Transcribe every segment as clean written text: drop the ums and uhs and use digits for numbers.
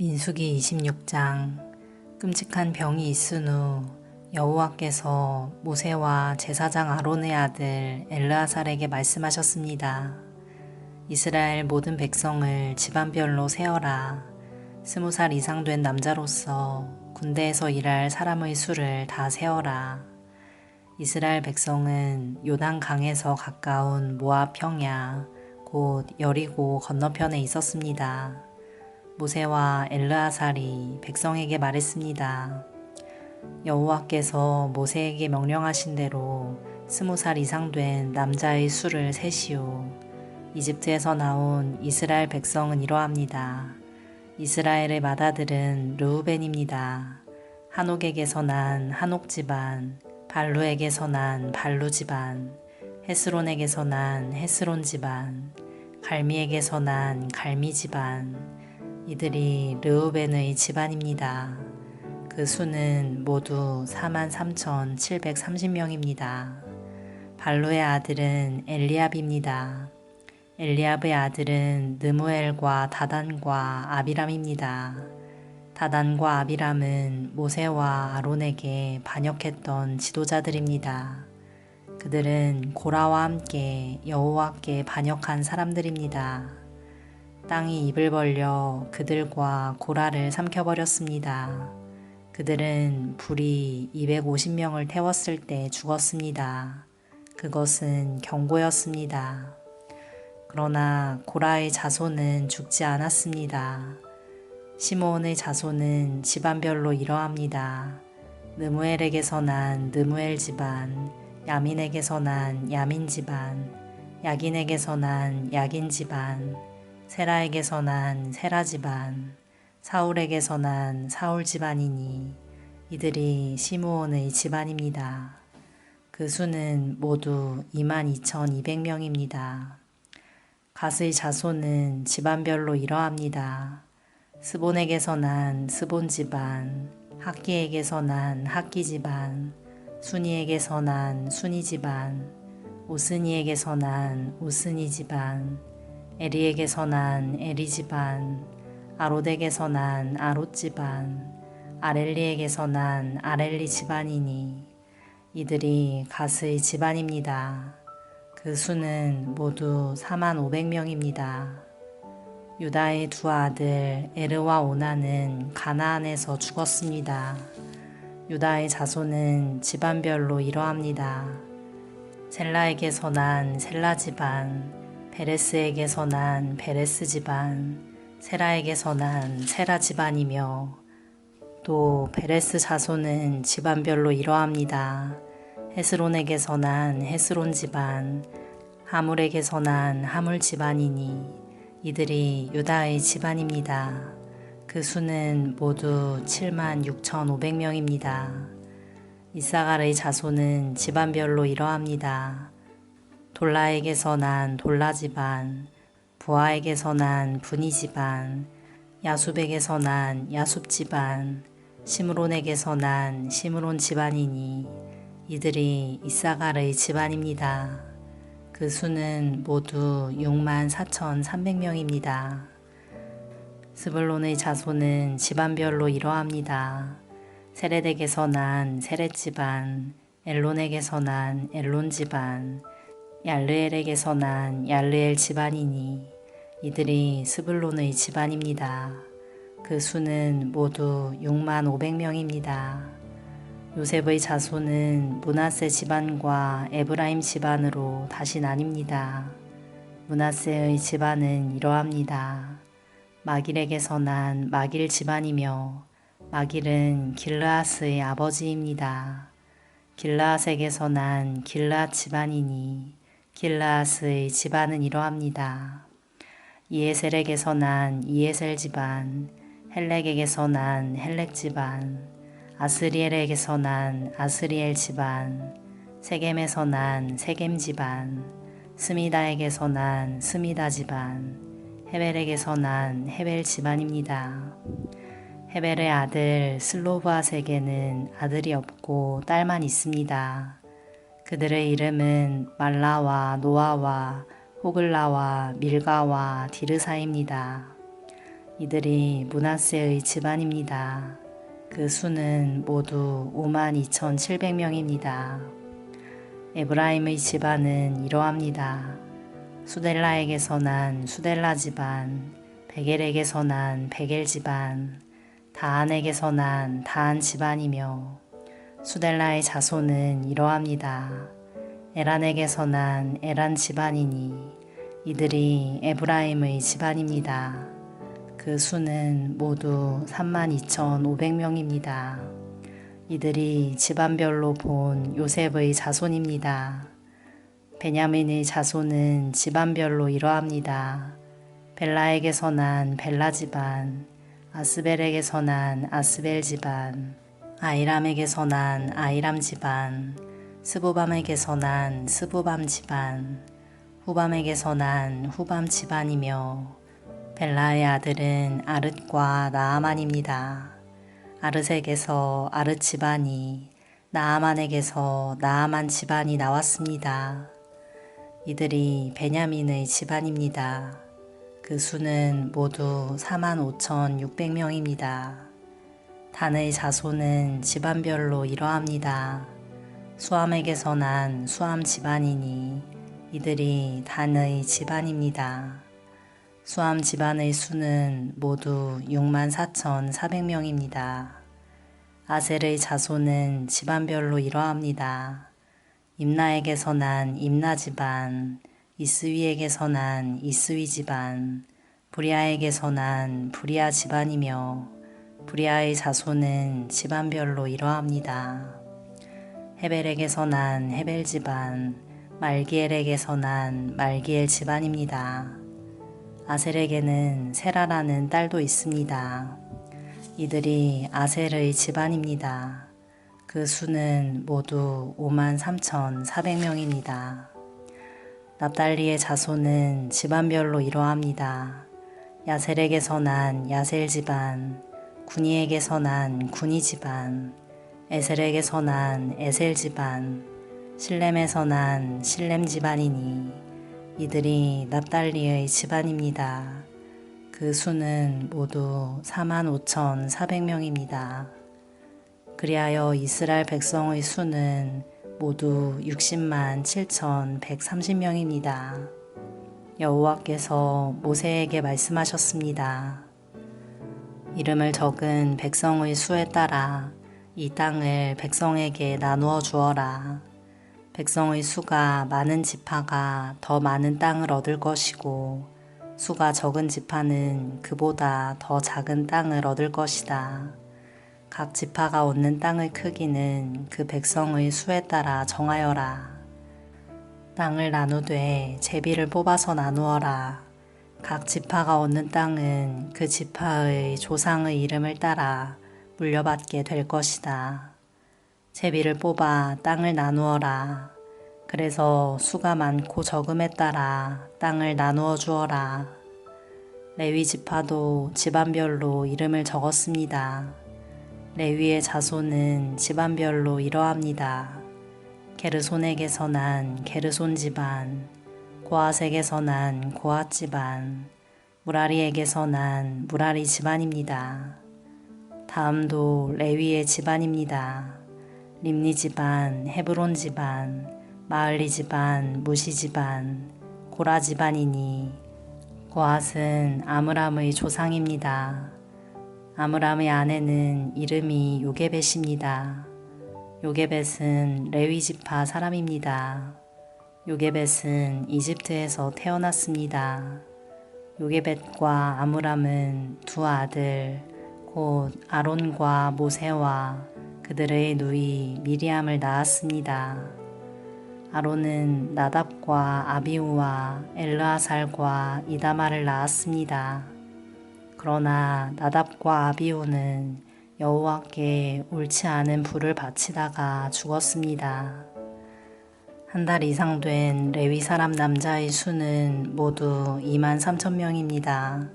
민수기 26장. 끔찍한 병이 있은 후 여호와께서 모세와 제사장 아론의 아들 엘르아살에게 말씀하셨습니다. 이스라엘 모든 백성을 집안별로 세어라. 20살 이상 된 남자로서 군대에서 일할 사람의 수를 다 세어라. 이스라엘 백성은 요단 강에서 가까운 모압 평야 곧 여리고 건너편에 있었습니다. 모세와 엘르아살이 백성에게 말했습니다. 여호와께서 모세에게 명령하신 대로 20살 이상 된 남자의 수를 세시오. 이집트에서 나온 이스라엘 백성은 이러합니다. 이스라엘의 맏아들은 르우벤입니다. 한옥에게서 난 한옥 집안, 발루에게서 난 발루 집안, 헤스론에게서 난 헤스론 집안, 갈미에게서 난 갈미 집안. 이들이 르우벤의 집안입니다. 그 수는 모두 43,730명입니다. 발루의 아들은 엘리압입니다. 엘리압의 아들은 느무엘과 다단과 아비람입니다. 다단과 아비람은 모세와 아론에게 반역했던 지도자들입니다. 그들은 고라와 함께 여호와께 반역한 사람들입니다. 땅이 입을 벌려 그들과 고라를 삼켜버렸습니다. 그들은 불이 250명을 태웠을 때 죽었습니다. 그것은 경고였습니다. 그러나 고라의 자손은 죽지 않았습니다. 시므온의 자손은 집안별로 이러합니다. 느무엘에게서 난 느무엘 집안, 야민에게서 난 야민 집안, 야긴에게서 난 야긴 집안, 세라에게서 난 세라 집안, 사울에게서 난 사울 집안이니 이들이 시므온의 집안입니다. 그 수는 모두 22,200명입니다. 갓의 자손은 집안별로 이러합니다. 스본에게서 난 스본 집안, 학기에게서 난 학기 집안, 순이에게서 난 순이 집안, 오스니에게서 난 오스니 집안, 에리에게서 난 에리 집안, 아롯에게서 난 아롯 집안, 아렐리에게서 난 아렐리 집안이니 이들이 갓의 집안입니다. 그 수는 모두 45,000명입니다. 유다의 두 아들 에르와 오나는 가나안에서 죽었습니다. 유다의 자손은 집안별로 이러합니다. 셀라에게서 난 셀라 집안, 베레스에게서 난 베레스 집안, 세라에게서 난 세라 집안이며 또 베레스 자손은 집안별로 이러합니다. 헤스론에게서 난 헤스론 집안, 하물에게서 난 하물 집안이니 이들이 유다의 집안입니다. 그 수는 모두 76,500명입니다. 이사갈의 자손은 집안별로 이러합니다. 돌라에게서 난 돌라 집안, 부하에게서 난 분이 집안, 야숲에게서 난 야숲 집안, 시므론에게서 난 시므론 집안이니 이들이 이사갈의 집안입니다. 그 수는 모두 64,300명입니다. 스불론의 자손은 집안별로 이러합니다. 세렛에게서 난 세렛 집안, 엘론에게서 난 엘론 집안, 얄르엘에게서 난 얄르엘 집안이니 이들이 스불론의 집안입니다. 그 수는 모두 65,000명입니다. 요셉의 자손은 므낫세 집안과 에브라임 집안으로 다시 나뉩니다. 므낫세의 집안은 이러합니다. 마길에게서 난 마길 집안이며 마길은 길르앗의 아버지입니다. 길르앗에게서 난 길르앗 집안이니 길르앗의 집안은 이러합니다. 이에셀에게서 난 이에셀 집안, 헬렉에게서 난 헬렉 집안, 아스리엘에게서 난 아스리엘 집안, 세겜에서 난 세겜 집안, 스미다에게서 난 스미다 집안, 헤벨에게서 난 헤벨 집안입니다. 헤벨의 아들 슬로브앗에게는 아들이 없고 딸만 있습니다. 그들의 이름은 말라와 노아와 호글라와 밀가와 디르사입니다. 이들이 므낫세의 집안입니다. 그 수는 모두 52,700명입니다. 에브라임의 집안은 이러합니다. 수델라에게서 난 수델라 집안, 베겔에게서 난 베겔 집안, 다한에게서 난 다한 집안이며 수델라의 자손은 이러합니다. 에란에게서 난 에란 집안이니 이들이 에브라임의 집안입니다. 그 수는 모두 32,500명입니다. 이들이 집안별로 본 요셉의 자손입니다. 베냐민의 자손은 집안별로 이러합니다. 벨라에게서 난 벨라 집안, 아스벨에게서 난 아스벨 집안, 아이람에게서 난 아이람 집안, 스부밤에게서 난 스부밤 집안, 후밤에게서 난 후밤 집안이며 벨라의 아들은 아릇과 나아만입니다. 아릇에게서 아릇 집안이, 나아만에게서 나아만 집안이 나왔습니다. 이들이 베냐민의 집안입니다. 그 수는 모두 45,600명입니다. 단의 자손은 집안별로 이러합니다. 수암에게서 난 수암 집안이니 이들이 단의 집안입니다. 수암 집안의 수는 모두 64,400명입니다. 아셀의 자손은 집안별로 이러합니다. 임나에게서 난 임나 집안, 이스위에게서 난 이스위 집안, 브리아에게서 난 브리아 집안이며 브리아의 자손은 집안별로 이러합니다. 헤벨에게서 난 헤벨 집안, 말기엘에게서 난 말기엘 집안입니다. 아셀에게는 세라라는 딸도 있습니다. 이들이 아셀의 집안입니다. 그 수는 모두 53,400명입니다. 납달리의 자손은 집안별로 이러합니다. 야셀에게서 난 야셀 집안, 구니에게서 난 구니 집안, 에셀에게서 난 에셀 집안, 실렘에서 난 실렘 집안이니 이들이 납달리의 집안입니다. 그 수는 모두 45,400명입니다. 그리하여 이스라엘 백성의 수는 모두 60만 7,130명입니다. 여호와께서 모세에게 말씀하셨습니다. 이름을 적은 백성의 수에 따라 이 땅을 백성에게 나누어 주어라. 백성의 수가 많은 지파가 더 많은 땅을 얻을 것이고 수가 적은 지파는 그보다 더 작은 땅을 얻을 것이다. 각 지파가 얻는 땅의 크기는 그 백성의 수에 따라 정하여라. 땅을 나누되 제비를 뽑아서 나누어라. 각 지파가 얻는 땅은 그 지파의 조상의 이름을 따라 물려받게 될 것이다. 제비를 뽑아 땅을 나누어라. 그래서 수가 많고 적음에 따라 땅을 나누어 주어라. 레위 지파도 집안별로 이름을 적었습니다. 레위의 자손은 집안별로 이러합니다. 게르손에게서 난 게르손 집안, 고앗에게서 난 고앗 집안, 무라리에게서 난 무라리 집안입니다. 다음도 레위의 집안입니다. 림니 집안, 헤브론 집안, 마을리 집안, 무시 집안, 고라 집안이니 고앗은 아므람의 조상입니다. 아므람의 아내는 이름이 요게벳입니다. 요게벳은 레위 지파 사람입니다. 요게벳은 이집트에서 태어났습니다. 요게벳과 아므람은 두 아들 곧 아론과 모세와 그들의 누이 미리암을 낳았습니다. 아론은 나답과 아비후와 엘르아살과 이다말을 낳았습니다. 그러나 나답과 아비후는 여호와께 옳지 않은 불을 바치다가 죽었습니다. 한 달 이상 된 레위 사람 남자의 수는 모두 23,000명입니다.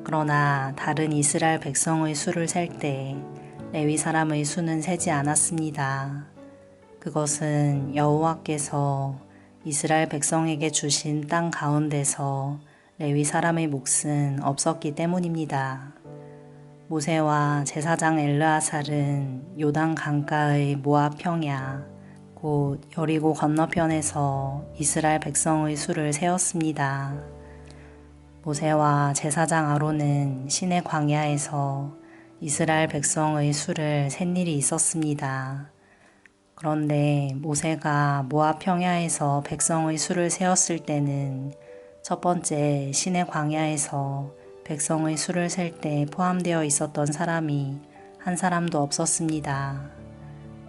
그러나 다른 이스라엘 백성의 수를 셀 때 레위 사람의 수는 세지 않았습니다. 그것은 여호와께서 이스라엘 백성에게 주신 땅 가운데서 레위 사람의 몫은 없었기 때문입니다. 모세와 제사장 엘르아살은 요단 강가의 모압 평야, 곧 여리고 건너편에서 이스라엘 백성의 수를 세었습니다. 모세와 제사장 아론은 시내 광야에서 이스라엘 백성의 수를 센 일이 있었습니다. 그런데 모세가 모압 평야에서 백성의 수를 세었을 때는 첫 번째 시내 광야에서 백성의 수를 셀 때 포함되어 있었던 사람이 한 사람도 없었습니다.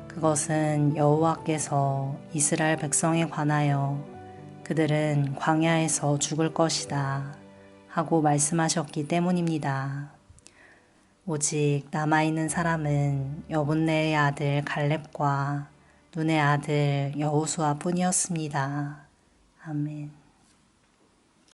그것은 여호와께서 이스라엘 백성에 관하여 그들은 광야에서 죽을 것이다 하고 말씀하셨기 때문입니다. 오직 남아있는 사람은 여분네의 아들 갈렙과 눈의 아들 여호수아 뿐이었습니다. 아멘.